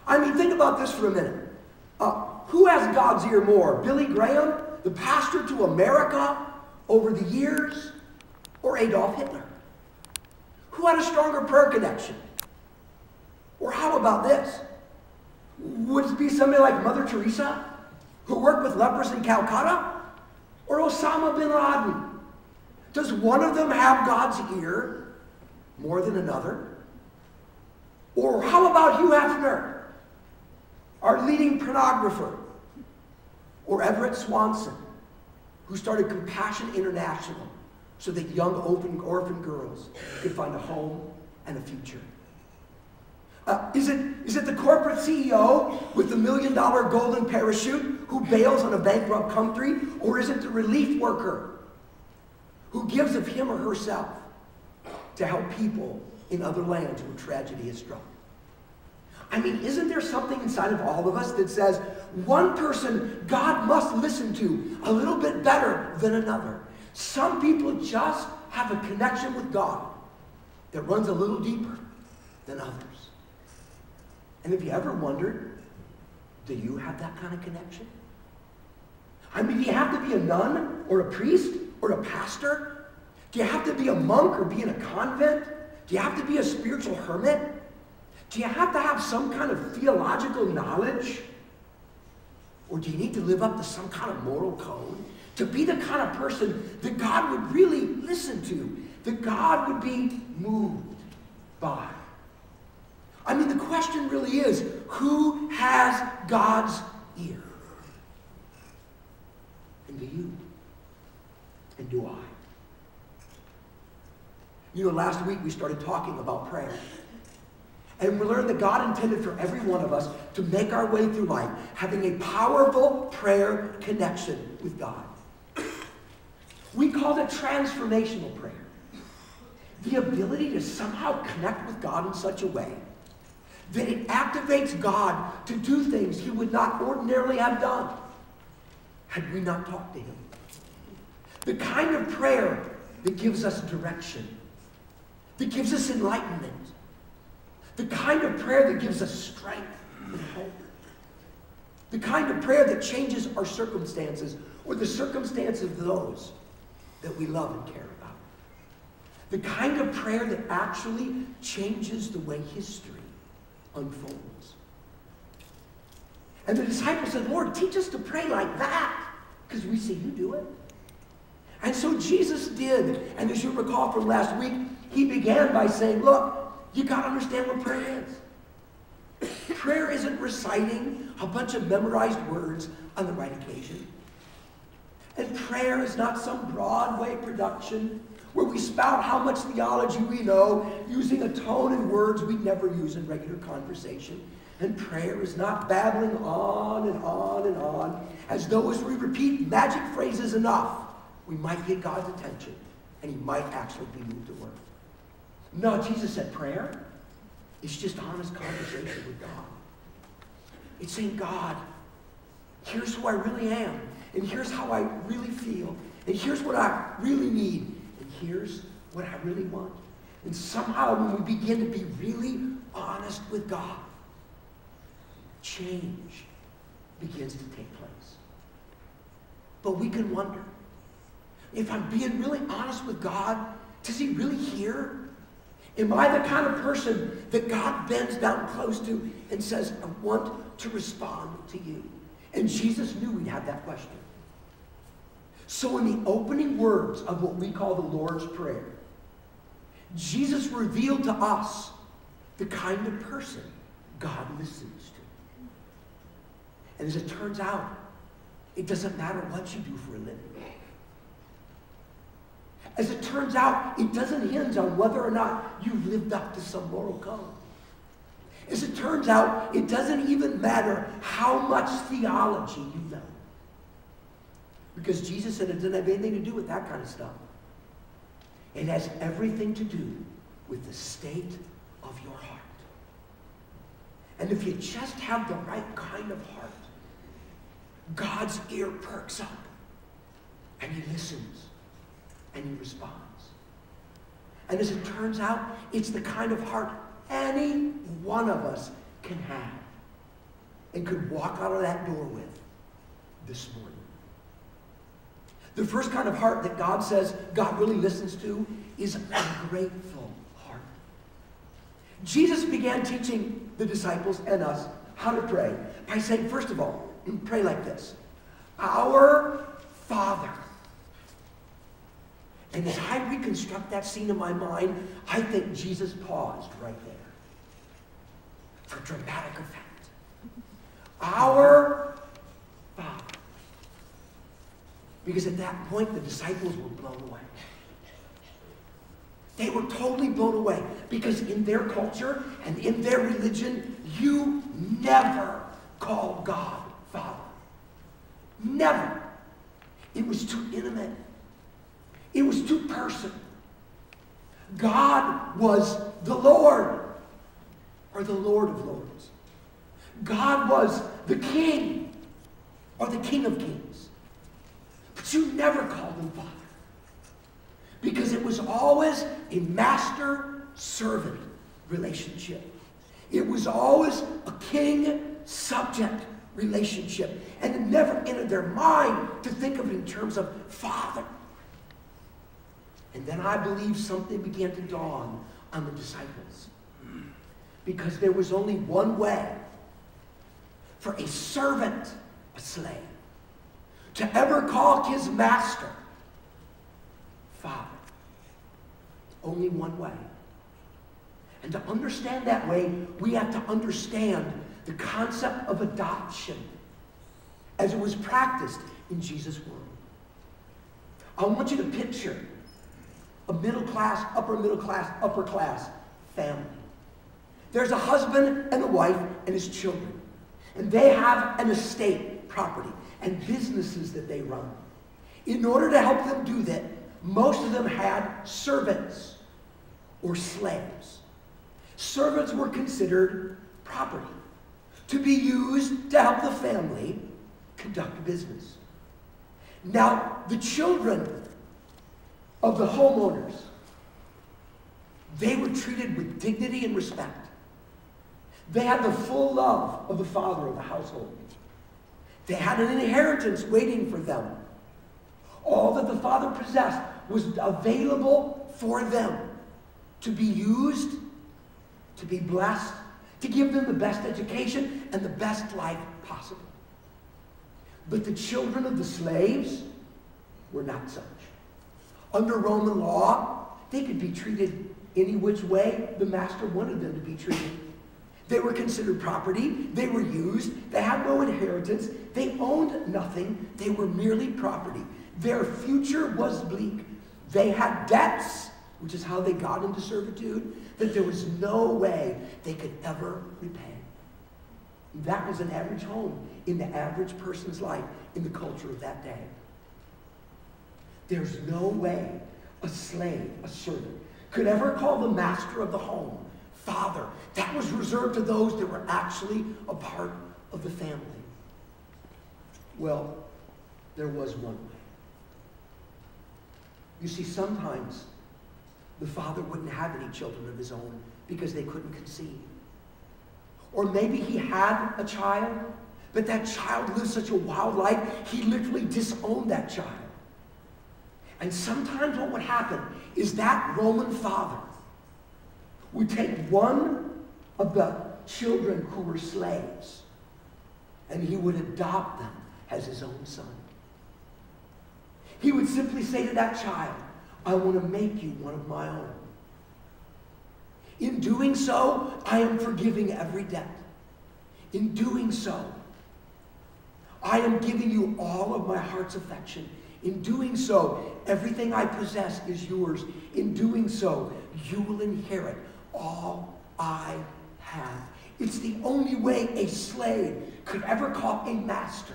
I mean, think about this for a minute. Who has God's ear more? Billy Graham, the pastor to America over the years, or Adolf Hitler? Who had a stronger prayer connection? Or how about this? Would it be somebody like Mother Teresa, who worked with lepers in Calcutta? Or Osama bin Laden? Does one of them have God's ear more than another? Or how about Hugh Hefner, our leading pornographer? Or Everett Swanson, who started Compassion International so that young orphan girls could find a home and a future? Is it the corporate CEO with the $1 million golden parachute who bails on a bankrupt country? Or is it the relief worker who gives of him or herself to help people in other lands where tragedy has struck? I mean, isn't there something inside of all of us that says one person God must listen to a little bit better than another? Some people just have a connection with God that runs a little deeper than others. And have you ever wondered, do you have that kind of connection? I mean, do you have to be a nun or a priest or a pastor? Do you have to be a monk or be in a convent? Do you have to be a spiritual hermit? Do you have to have some kind of theological knowledge? Or do you need to live up to some kind of moral code to be the kind of person that God would really listen to, that God would be moved by? I mean, the question really is, who has God's ear? And do you? And do I? You know, last week we started talking about prayer. And we learned that God intended for every one of us to make our way through life having a powerful prayer connection with God. We called it transformational prayer. The ability to somehow connect with God in such a way that it activates God to do things He would not ordinarily have done had we not talked to Him. The kind of prayer that gives us direction, that gives us enlightenment, the kind of prayer that gives us strength and hope, the kind of prayer that changes our circumstances or the circumstances of those that we love and care about, the kind of prayer that actually changes the way history unfolds. And the disciples said, Lord, teach us to pray like that, because we see you do it. And so Jesus did. And as you recall from last week, He began by saying, look, you got to understand what prayer is. Prayer isn't reciting a bunch of memorized words on the right occasion. And prayer is not some Broadway production where we spout how much theology we know using a tone and words we'd never use in regular conversation. And prayer is not babbling on and on and on as though as we repeat magic phrases enough, we might get God's attention and He might actually be moved to work. No, Jesus said prayer is just honest conversation with God. It's saying, God, here's who I really am, and here's how I really feel, and here's what I really need, and here's what I really want. And somehow when we begin to be really honest with God, change begins to take place. But we can wonder, if I'm being really honest with God, does He really hear? Am I the kind of person that God bends down close to and says, I want to respond to you? And Jesus knew we'd have that question. So in the opening words of what we call the Lord's Prayer, Jesus revealed to us the kind of person God listens to. And as it turns out, it doesn't matter what you do for a living. As it turns out, it doesn't hinge on whether or not you've lived up to some moral code. As it turns out, it doesn't even matter how much theology you know. Because Jesus said it doesn't have anything to do with that kind of stuff. It has everything to do with the state of your heart. And if you just have the right kind of heart, God's ear perks up and He listens and He responds. And as it turns out, it's the kind of heart any one of us can have and could walk out of that door with this morning. The first kind of heart that God says God really listens to is a grateful heart. Jesus began teaching the disciples and us how to pray by saying, first of all, pray like this: Our Father. And as I reconstruct that scene in my mind, I think Jesus paused right there for dramatic effect. Our Father. Because at that point, the disciples were blown away. They were totally blown away because in their culture and in their religion, you never called God Father. Never. It was too intimate. It was too personal. God was the Lord, or the Lord of Lords. God was the King, or the King of Kings. But you never called him Father, because it was always a master-servant relationship. It was always a king-subject relationship. And it never entered their mind to think of it in terms of Father. And then I believe something began to dawn on the disciples. Because there was only one way for a servant, a slave, to ever call his master Father. Only one way. And to understand that way, we have to understand the concept of adoption as it was practiced in Jesus' world. I want you to picture a middle class, upper class family. There's a husband and a wife and his children. And they have an estate, property, and businesses that they run. In order to help them do that, most of them had servants or slaves. Servants were considered property to be used to help the family conduct business. Now, the children of the homeowners, they were treated with dignity and respect. They had the full love of the father of the household. They had an inheritance waiting for them. All that the father possessed was available for them to be used, to be blessed, to give them the best education and the best life possible. But the children of the slaves were not such. Under Roman law, they could be treated any which way the master wanted them to be treated. They were considered property. They were used. They had no inheritance. They owned nothing. They were merely property. Their future was bleak. They had debts, which is how they got into servitude, that there was no way they could ever repay. That was an average home in the average person's life in the culture of that day. There's no way a slave, a servant, could ever call the master of the home Father. That was reserved to those that were actually a part of the family. Well, there was one way. You see, sometimes the father wouldn't have any children of his own because they couldn't conceive. Or maybe he had a child, but that child lived such a wild life, he literally disowned that child. And sometimes what would happen is that Roman father would take one of the children who were slaves and he would adopt them as his own son. He would simply say to that child, I want to make you one of my own. In doing so, I am forgiving every debt. In doing so, I am giving you all of my heart's affection. In doing so, everything I possess is yours. In doing so, you will inherit all I have. It's the only way a slave could ever call a master